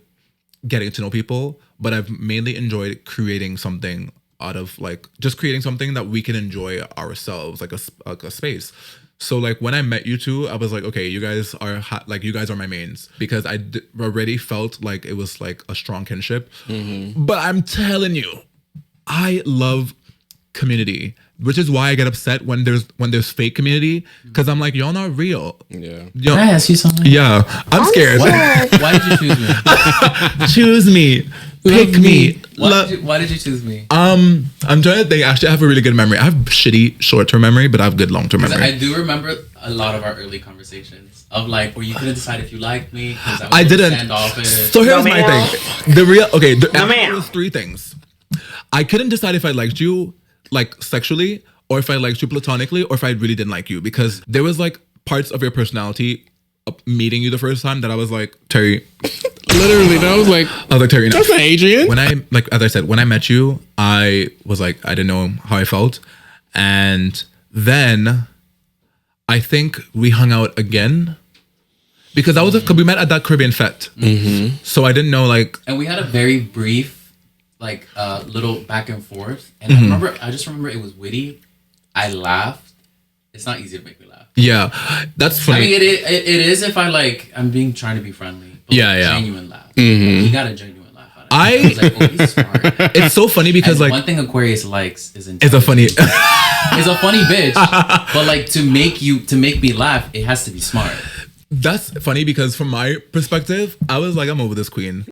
getting to know people, but I've mainly enjoyed creating something out of like just creating something that we can enjoy ourselves, like a space. So like when I met you two, I was like, okay, you guys are you guys are my mains because I already felt like it was like a strong kinship. But I'm telling you, I love community, which is why I get upset when there's fake community because I'm like, y'all not real. yeah. can I ask you something? Yeah, I'm scared. Why did you choose me? Choose me, pick me. Why did you choose me? I'm trying to think. Actually, I have a really good memory. I have shitty short-term memory, but I have good long-term memory. I do remember a lot of our early conversations of like where you couldn't decide if you liked me because I didn't. standoffish. So here's my ma'am. thing. There ma'am. was three things. I couldn't decide if I liked you like sexually or if I liked you platonically or if I really didn't like you because there was like parts of your personality meeting you the first time that I was like, Terry. Literally, that was like, I was like, Terry, no. that's not Adrian. When I like, as I said, when I met you, I was like, I didn't know how I felt, and then I think we hung out again because that was we met at that Caribbean fete. So I didn't know like And we had a very brief, like, little back and forth. And I just remember it was witty. I laughed. It's not easy to make me laugh. yeah, that's funny. I mean, it is if I'm being trying to be friendly. But Yeah, like, yeah. Genuine laugh. He got a genuine laugh out of it. I- was like, oh, he's smart. It's so funny because And like one thing Aquarius likes is it's a funny. Is a funny bitch. But like to make me laugh, it has to be smart. That's funny because from my perspective, I was like, I'm over this queen.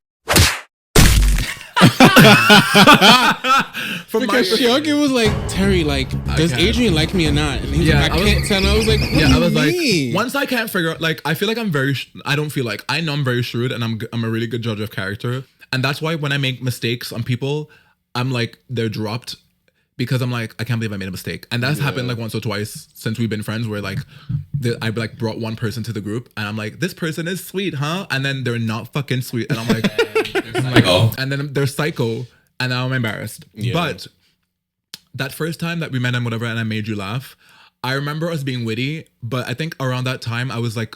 From my Because Chioke was like, Terry, like, does can't. Adrian like me or not? And he's Yeah, like, I I was- can't tell. And I was like, what Yeah, do I you was like, mean? once I can't figure out, like, I feel like I'm very, I don't feel like, I know I'm very shrewd and I'm a really good judge of character. And that's why when I make mistakes on people, I'm like, they're dropped because I'm like, I can't believe I made a mistake. And that's happened like once or twice since we've been friends where like, I like brought one person to the group and I'm like, this person is sweet, huh? And then they're not fucking sweet. And I'm like, and then they're psycho and now I'm embarrassed. Yeah. But that first time that we met and whatever, and I made you laugh, I remember us being witty, but I think around that time I was like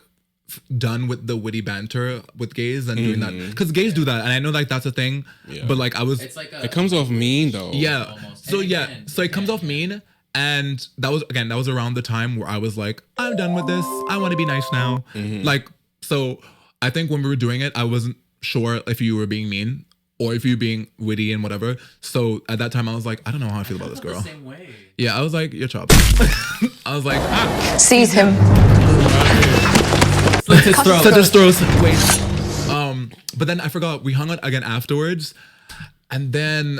done with the witty banter with gays and doing that because gays do that, and I know like that's a thing. Yeah. But like I was, It's like It comes off mean though. yeah. almost. So And yeah, again, so it comes off mean, and that was around the time where I was like, I'm done with this. I want to be nice now. Like so. I think when we were doing it, I wasn't sure if you were being mean or if you were being witty and whatever. So at that time, I was like, I don't know how I feel about this girl. The same way. Yeah, I was like, you're chopped. I was like, Seize him. Slit his throat. Such as throws. Wait. But then I forgot. We hung out again afterwards, and then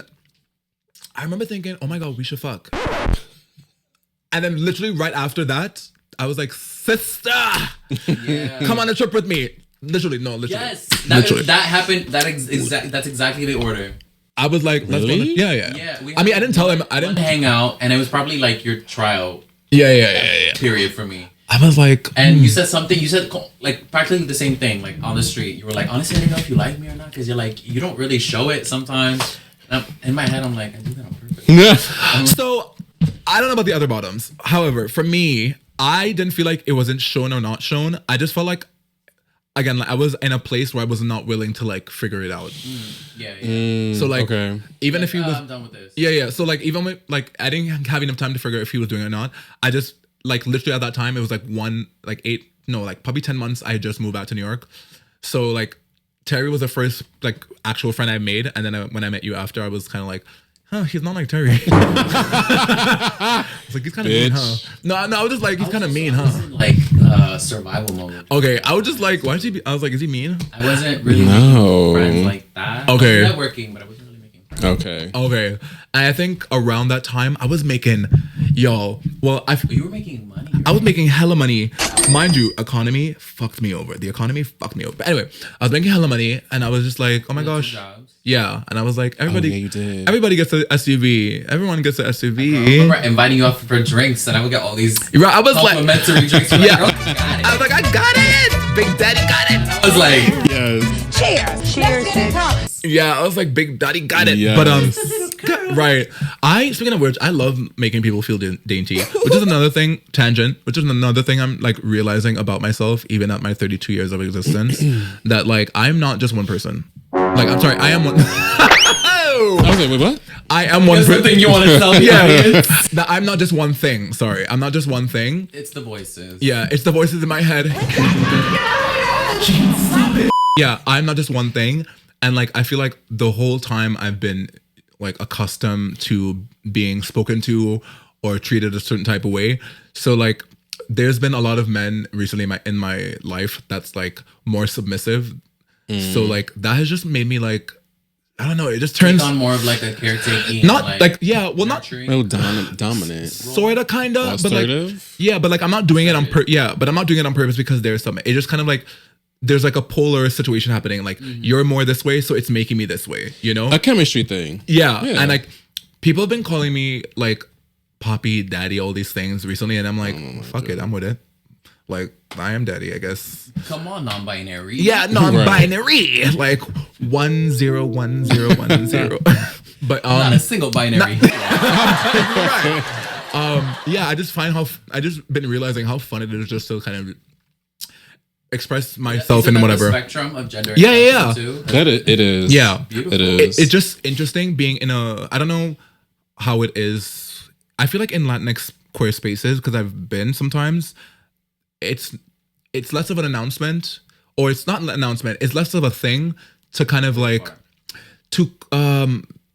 I remember thinking, "Oh my god, we should fuck." And then literally right after that, I was like, "Sister, come on a trip with me." Literally. Yes, Literally. that happened. That's exactly the order. I was like, "Let's go." Really? Yeah. I mean, I didn't tell him. I didn't hang out, and it was probably like your trial. Yeah. Period for me. I was like, And you said something. You said like practically the same thing. Like on the street, you were like, honestly, I don't know if you like me or not, because you're like, you don't really show it sometimes. And in my head, I'm like, I do that on purpose. So I don't know about the other bottoms. However, for me, I didn't feel like it wasn't shown or not shown. I just felt like, again, like I was in a place where I was not willing to like figure it out. Yeah. So like, Okay. even if he was, I'm done with this. yeah. So like, even with like, I didn't have enough time to figure out if he was doing it or not. I just like literally at that time it was like probably 10 months. I had just moved out to New York. So like, Terry was the first like actual friend I made, and then when I met you after, I was kind of like, huh, he's not like Terry. I was like, he's kind of mean, huh? No, I was just like, he's kind of mean, huh? Like survival mode. Okay, I was just like, why is he? I was like, is he mean? I wasn't really No. making friends like that. Okay. I was networking, but I wasn't really making friends. Okay. And I think around that time, I was making, But you were making money. I was making hella money. Mind you, economy fucked me over. The economy fucked me over. But anyway, I was making hella money, and I was just like, oh my gosh. Jobs. Yeah. And I was like, everybody, yeah, you did. everybody gets an SUV. Everyone gets an SUV. I remember inviting you out for drinks, and I would get all these Right, I was like, complimentary drinks. From yeah. Girl, you got it. I was like, I got it. Big Daddy got it. I was like, Yes. Cheers. Cheers, bitch. Yeah, I was like, Big Daddy got it. Yes. But right. Speaking of which, I love making people feel dainty, which is another thing, tangent, which is another thing I'm like realizing about myself, even at my 32 years of existence, that like I'm not just one person. Like, I'm sorry, I am one. I was like, wait, what? I am one there's person. something you want to tell the Yeah, audience. that I'm not just one thing. Sorry, I'm not just one thing. It's the voices. Yeah, it's the voices in my head. Yeah, I'm not just one thing. And like, I feel like the whole time I've been like accustomed to being spoken to or treated a certain type of way. So like, there's been a lot of men recently in my life that's like more submissive. So like, that has just made me like, I don't know, it just turns on more of like a caretaking. not like yeah, well, not nurturing. Real dominant. sort of, kind of, but like Assertive? yeah, but like I'm not doing it on but I'm not doing it on purpose because there's some. It just kind of like there's like a polar situation happening. Like you're more this way, so it's making me this way. You know, A chemistry thing. yeah. Yeah. And like people have been calling me like Poppy, Daddy, all these things recently, and I'm like, fuck it, I'm with it. Like I am Daddy, I guess. Come on, non-binary. Yeah, non-binary, like 101010. But Not a single binary. yeah, I just been realizing how fun it is just to kind of express myself in Isn't that whatever. the spectrum of gender. Yeah, yeah, yeah. Too? It is. Yeah. Beautiful. It is. It's just interesting being in I don't know how it is. I feel like in Latinx queer spaces, because I've been sometimes, it's less of an announcement, or it's not an announcement, it's less of a thing to kind of like to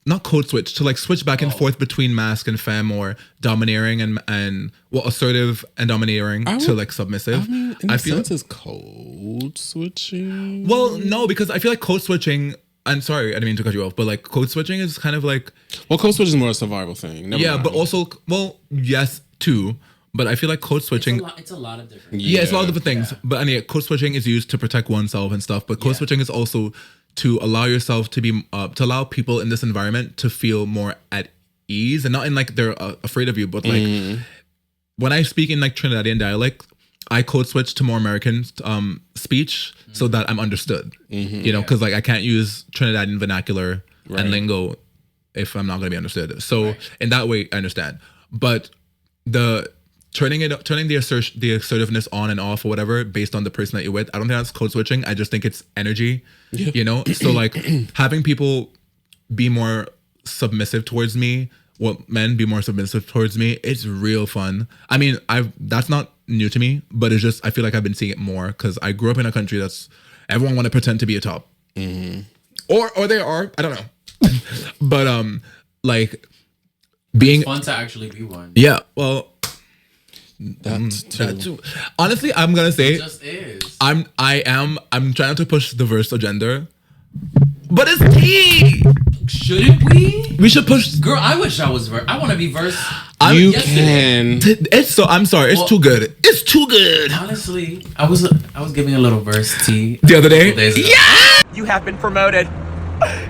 not code switch, to like switch back and forth between masc and femme, or domineering and well, assertive and domineering to like submissive. I mean, in I a feel sense, it's code switching. well, no, because I feel like code switching. I'm sorry, I didn't mean to cut you off, but like code switching is kind of like Well, code switch is more a survival thing. Never yeah, mind. but also yes too. But I feel like code switching. It's a lot of different. Yeah, it's a lot of different things. But anyway, code switching is used to protect oneself and stuff. But code switching is also to allow yourself to be to allow people in this environment to feel more at ease, and not in like they're afraid of you, but like when I speak in like Trinidadian dialect, I code switch to more American speech so that I'm understood. You know, because like I can't use Trinidadian vernacular and lingo if I'm not going to be understood. So in that way, I understand. But turning the assertiveness on and off or whatever based on the person that you're with, I don't think that's code switching. I just think it's energy. You know, so like having people be more submissive towards me, men be more submissive towards me, it's real fun. I mean, that's not new to me, but it's just I feel like I've been seeing it more because I grew up in a country that's, Everyone want to pretend to be a top. Or they are. I don't know. But like being It's fun to actually be one. yeah. Well, That's that too. Honestly, I'm gonna say It just is. I'm trying to push the verse agenda, but it's tea. Shouldn't we? We should push. Girl, I wish I was verse. I want to be verse. You yesterday. can. It's so. I'm sorry. It's Well- too good. It's too good. Honestly, I was giving a little verse tea The other a day. couple days ago. You have been promoted.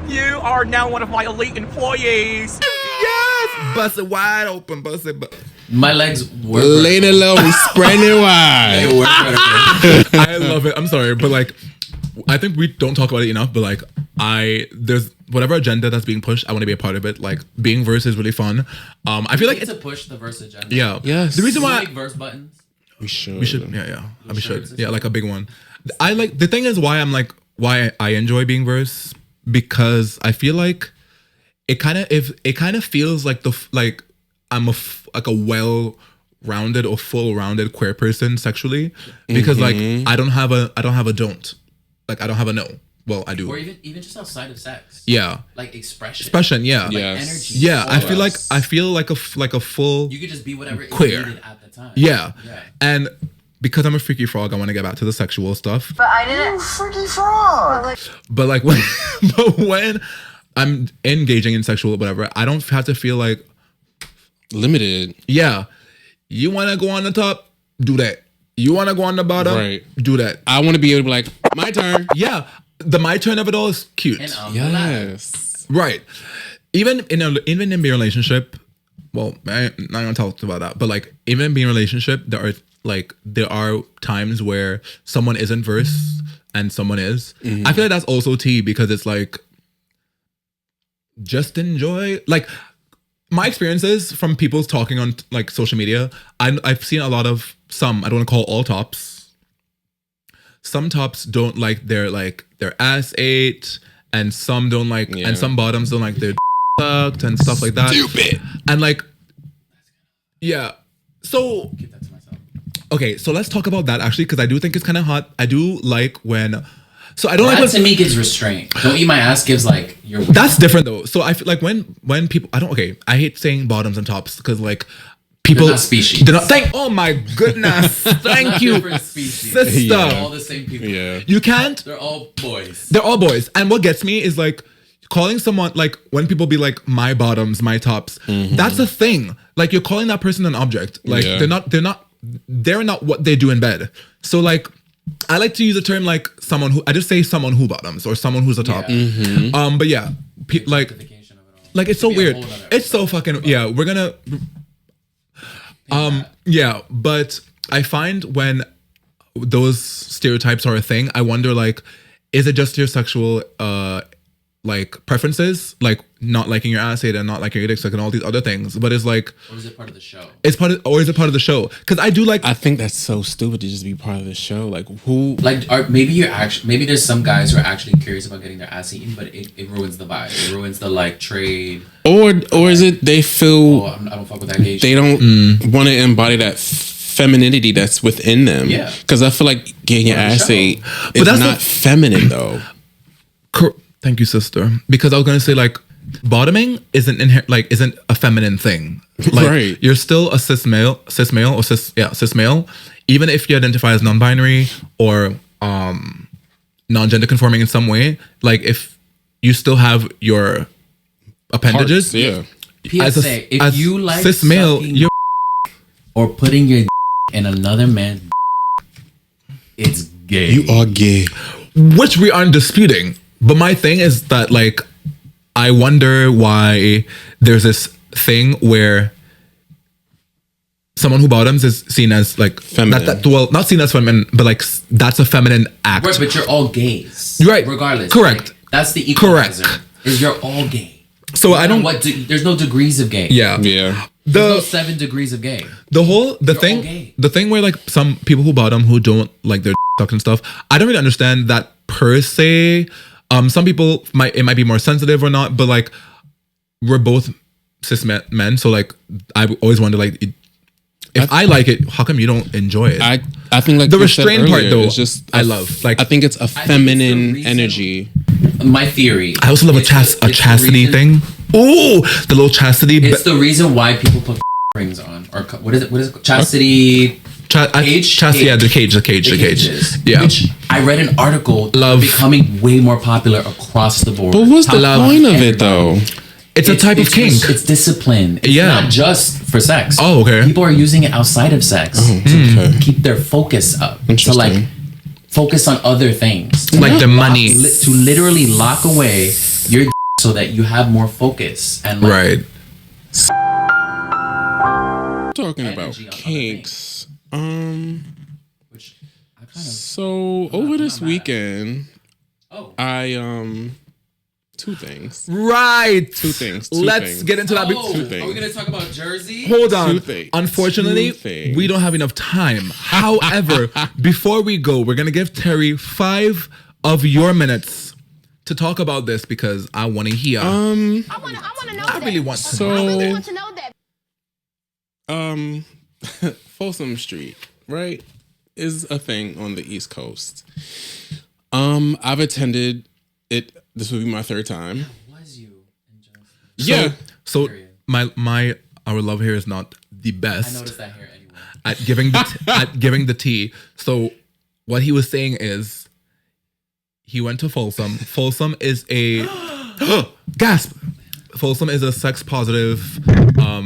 You are now one of my elite employees. Yes. Bust it wide open. Bust it. My legs were Lay it low and spread it They wide. were vertical. I love it. I'm sorry, but like, I think we don't talk about it enough. But like, there's whatever agenda that's being pushed. I want to be a part of it. Like, being verse is really fun. I feel like Need it's to push the verse agenda. yeah. Yes. The reason Can we why make verse buttons. We should. we should yeah we should shirts or yeah like a big one. I like the thing is why I enjoy being verse, because I feel like it kind of feels like I'm like a well-rounded or full-rounded queer person sexually, because like I don't have a don't, like I don't have a no. Well, I do. Or even just outside of sex. Yeah. Like expression. Expression, yeah. Like Yes. energy. Yeah, I Yes. feel like a full You could just be whatever is Queer. needed at the time. yeah. Yeah. And because I'm a freaky frog, I want to get back to the sexual stuff. But I didn't. Freaky frog. But like when I'm engaging in sexual whatever, I don't have to feel like, Limited. yeah, you want to go on the top, do that. You want to go on the bottom, Right. do that. I want to be able to be like, my turn. Yeah, the my turn of it all is cute. And Yes. Right. Even in a relationship, well, I'm not gonna talk about that, but like even in being in a relationship, there are times where someone isn't verse and someone is. I feel like that's also tea, because it's like, just enjoy. Like, my experiences from people talking on like social media, I've seen a lot of I don't want to call all tops. Some tops don't like their ass ate, and some don't like, and some bottoms don't like their sucked and stuff like that. Stupid. And like, yeah. So keep that to myself. okay, so let's talk about that actually, because I do think it's kind of hot. I do like when. So I don't like That when. to me gives restraint. Don't eat my ass gives like your. That's different though. So I feel like when people, I hate saying bottoms and tops, because like people, They're not species. They're not. Oh my goodness! Thank you, Different species. sister. They're all the same people. Yeah. You can't. They're all boys. They're all boys. And what gets me is like calling someone, like when people be like my bottoms, my tops. That's a thing. Like, you're calling that person an object. Like, Yeah. they're not what they do in bed. So like, I like to use a term like I just say someone who bottoms, or someone who's a top. Yeah. But yeah, like Justification of it all. like it's so Could be a weird. whole nother It's so fucking yeah. We're gonna yeah, but I find when those stereotypes are a thing, I wonder, like, is it just your sexual like preferences, like not liking your ass ate and not liking your dick suck and all these other things, but it's like, Or is it part of the show? it's part of, or is it part of the show? Because I do like I think that's so stupid to just be part of the show. Like, who? Like, maybe there's some guys who are actually curious about getting their ass eaten, but it ruins the vibe. It ruins the like trade. Or is it they feel Oh, I don't fuck with that gay they shit. don't want to embody that femininity that's within them? Yeah. Because I feel like getting your For ass sure. ate is that's not the- feminine though. Thank you, sister. Because I was gonna say, like, bottoming isn't a feminine thing. Like, Right. you're still a cis male, cis male. Even if you identify as non-binary or non-gender conforming in some way, like, if you still have your appendages, Parts, yeah. PSA, if as you like cis male, sucking you're or putting your in another man's it's gay. You are gay. which we aren't disputing. But my thing is that, like, I wonder why there's this thing where someone who bottoms is seen as like Feminine. well, not seen as feminine, but like that's a feminine act. Right, but you're all gays. Right. Regardless. Correct. Like, that's the Correct. equalizer. Is you're all gay. So I don't. There's no degrees of gay. Yeah. Yeah. There's no The 7 degrees of gay. the all gay. thing where, like, some people who bottom who don't like their sucked and stuff, I don't really understand that per se. Some people might be more sensitive or not, but like, we're both cis men, so like, I always wonder, like, if I like it, how come you don't enjoy it? I think like the you said restrained part earlier, though. it's just I love. Like I think it's a think it's the feminine reason- energy. My theory. I also love a It's the chastity reason- thing. Ooh, the little chastity. It's the reason why people put rings on, or what is it? What is it? Chastity. Cage? Yeah, the cage. Cages, Yeah. Which I read an article. Love. Becoming way more popular across the board. But what's the love point of it though? It's a type of kink. It's discipline. It's Yeah. not just for sex. Oh, okay. People are using it outside of sex to keep their focus up. To like Interesting. focus on other things. Like the money. To literally lock away your so that you have more focus and like, Right. Talking about Energy on other kinks. which I kind of So over this not mad at. weekend, oh. I two things. Right. Two things. Let's get into that. Oh, Two are we things. gonna talk about Jersey? Hold on. Two things. Unfortunately, Two things. we don't have enough time. However, before we go, we're gonna give Terry 5 of your minutes to talk about this because I want to hear. I want to know. I really want to. So- I really want to know that. Folsom Street, right, is a thing on the East Coast. I've attended it. This will be my third time. Was you in Jersey? Yeah. So Period. our love here is not the I best noticed that here anyway. at giving the tea. So what he was saying is he went to Folsom. Folsom is a gasp. Folsom is a sex positive,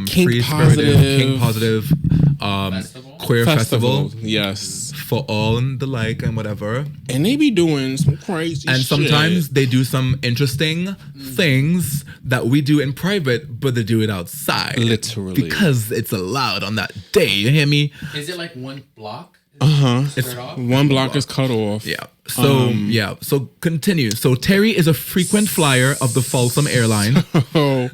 Kink free positive. kink positive, Festival? queer festival Yes. for all and the like and whatever. And they be doing some crazy And shit. sometimes they do some interesting things that we do in private, but they do it outside. Literally. Because it's allowed on that day. You hear me? Is it like one block? It's one block is cut off. yeah. So So continue. So Terry is a frequent flyer of the Folsom airline. Oh,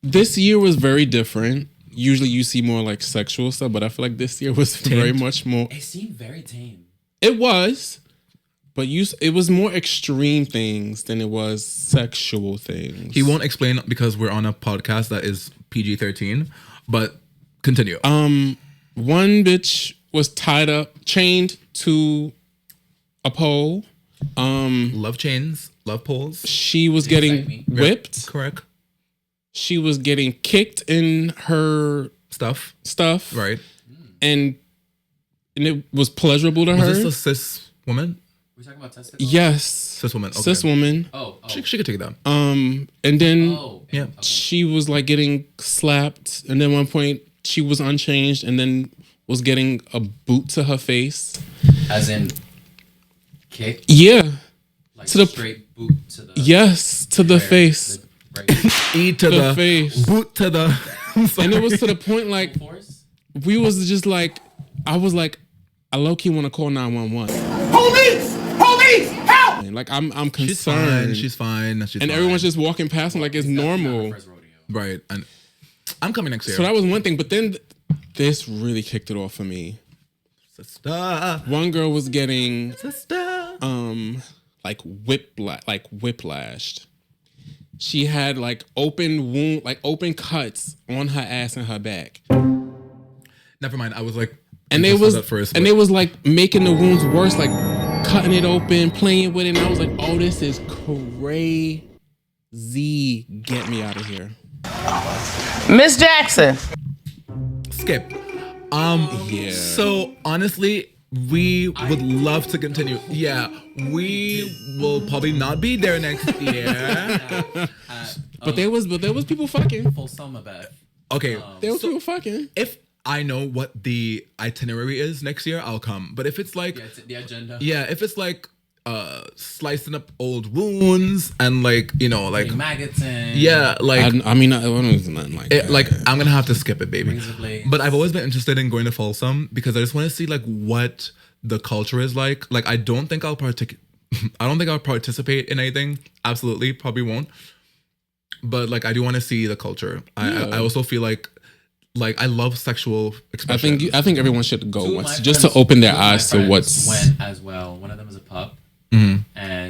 this year was very different. Usually you see more like sexual stuff, but I feel like this year was very much more. It seemed very tame. It was, but it was more extreme things than it was sexual things. He won't explain because we're on a podcast that is PG-13. But continue. One bitch was chained to a pole. Love chains, love poles. She was excite getting me. whipped. Correct. She was getting kicked in her Stuff. stuff. Right. And it was pleasurable to her. Was this a cis woman? We're talking about testicles? Yes. Cis woman. Okay. Cis woman. Oh. She could take it down. And then Oh. Yeah. Okay. she was like getting slapped, and then one point she was unchanged, and then was getting a boot to her face. As in kick? Yeah. Like To the- straight boot to the Yes, to the where? face. Right. E to The the face. boot to the. And it was to the point like Force? we was just like, I was like, I low key want to call 911. Police! Help! And like I'm She's concerned. fine. She's fine. She's and fine. everyone's just walking past him like it's normal. First rodeo. right. And I'm coming next year. So that was one thing, but then this really kicked it off for me. Sister. One girl was getting Sister. like whiplashed. She had like open cuts on her ass and her back. Never mind. I was like, And I they saw was that first, and but- they was like making the wounds worse, like cutting it open, playing with it. And I was like, oh, this is crazy. Get me out of here. Miss Jackson. skip. Yeah. So honestly, we would love to continue. Yeah, we will probably not be there next year. But there was people fucking. Full summer bath. Okay, There was so people fucking. if I know what the itinerary is next year, I'll come. But if it's like, Yeah, it's the agenda. yeah, if it's like slicing up old wounds and like, you know, like, Maggots and yeah, like, I mean, it was nothing like that. like I'm gonna have to skip it, baby. Razor blades. But I've always been interested in going to Folsom because I just want to see like what the culture is like. Like I don't think I'll participate in anything. Absolutely, probably won't. But like I do want to see the culture. I also feel like I love sexual expression. I think everyone should go Two of once my just to friends- open their two of my eyes to friends what's. went as well. One of them is a pup, and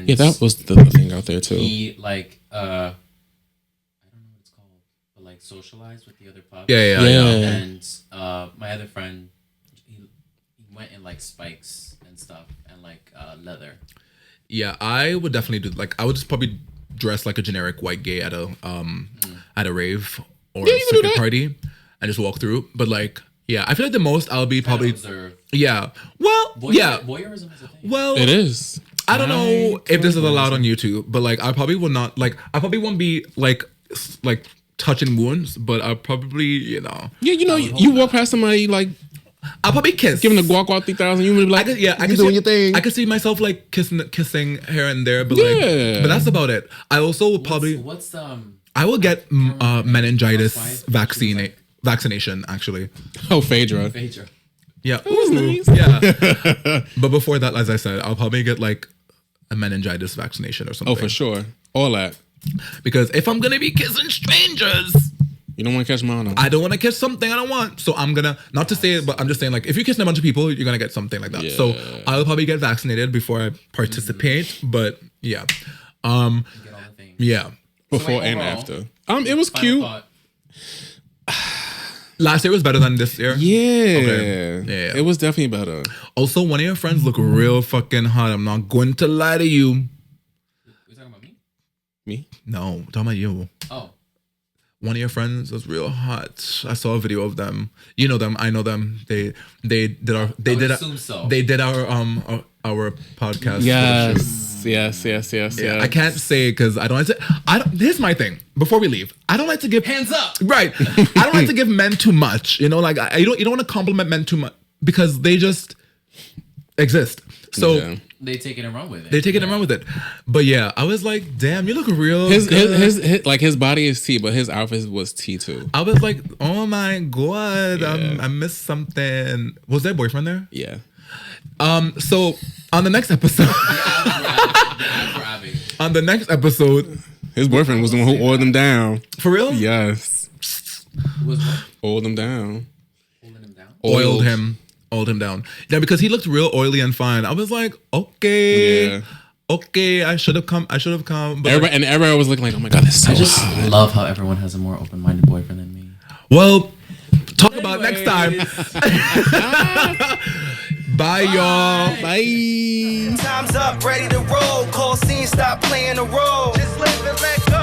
Yeah, that was the thing out there too. he like I don't know what it's called, but like socialized with the other pups. Yeah. Yeah. And my other friend, went in like spikes and stuff and like leather. Yeah, I would definitely do. Like, I would just probably dress like a generic white gay at a rave or a secret party and just walk through. But like, yeah, I feel like the most I'll be probably. Yeah. Well, yeah. Voyeurism is a thing. Well, It is. I don't know if this is allowed on YouTube, but like, I probably will not. Like, I probably won't be like touching wounds, but I'll probably, you know. Yeah, you know, you walk past somebody like I'll probably kiss. giving a guac 3000. You would be like, I can doing see, your thing. I can see myself like kissing here and there, but like, but that's about it. I also will probably. I will get meningitis vaccination actually. Oh, Phaedra. Yeah. That was nice. Yeah. But before that, as I said, I'll probably get like a meningitis vaccination or something. Oh, for sure. All that. Because if I'm gonna be kissing strangers, you don't want to catch mono. I don't want to kiss something I don't want. So I'm gonna, not to say it, but I'm just saying, like, if you're kissing a bunch of people, you're gonna get something like that. Yeah. So I'll probably get vaccinated before I participate. But yeah. Yeah. Before and after. It was cute. Last year was better than this year. Yeah. Okay. Yeah. It was definitely better. Also, one of your friends look real fucking hot. I'm not going to lie to you. You talking about me? Me? No, I'm talking about you. Oh. One of your friends was real hot. I saw a video of them. You know them. I know them. They did our podcast. Yes. I can't say because I don't like to. Here's my thing. Before we leave, I don't like to give hands up. Right. I don't like to give men too much. You know, like you don't want to compliment men too much because they just exist. So they take it and run with it. They take it and run with it. But yeah, I was like, damn, you look real. His body is T, but his outfit was T too. I was like, oh my god, I missed something. Was their boyfriend there? Yeah. So on the next episode, on the next episode, his boyfriend was the one who oiled him down. For real? Yes. Was what? Oiled him down. Oiled him down. Yeah, because he looked real oily and fine. I was like, okay, I should have come. But everybody was looking like, oh my god, that's so I just hot. love how everyone has a more open-minded boyfriend than me. Well, talk about it next time. Bye, y'all. Bye. Time's up, ready to roll. Call scene, stop playing the role. Just live and let go.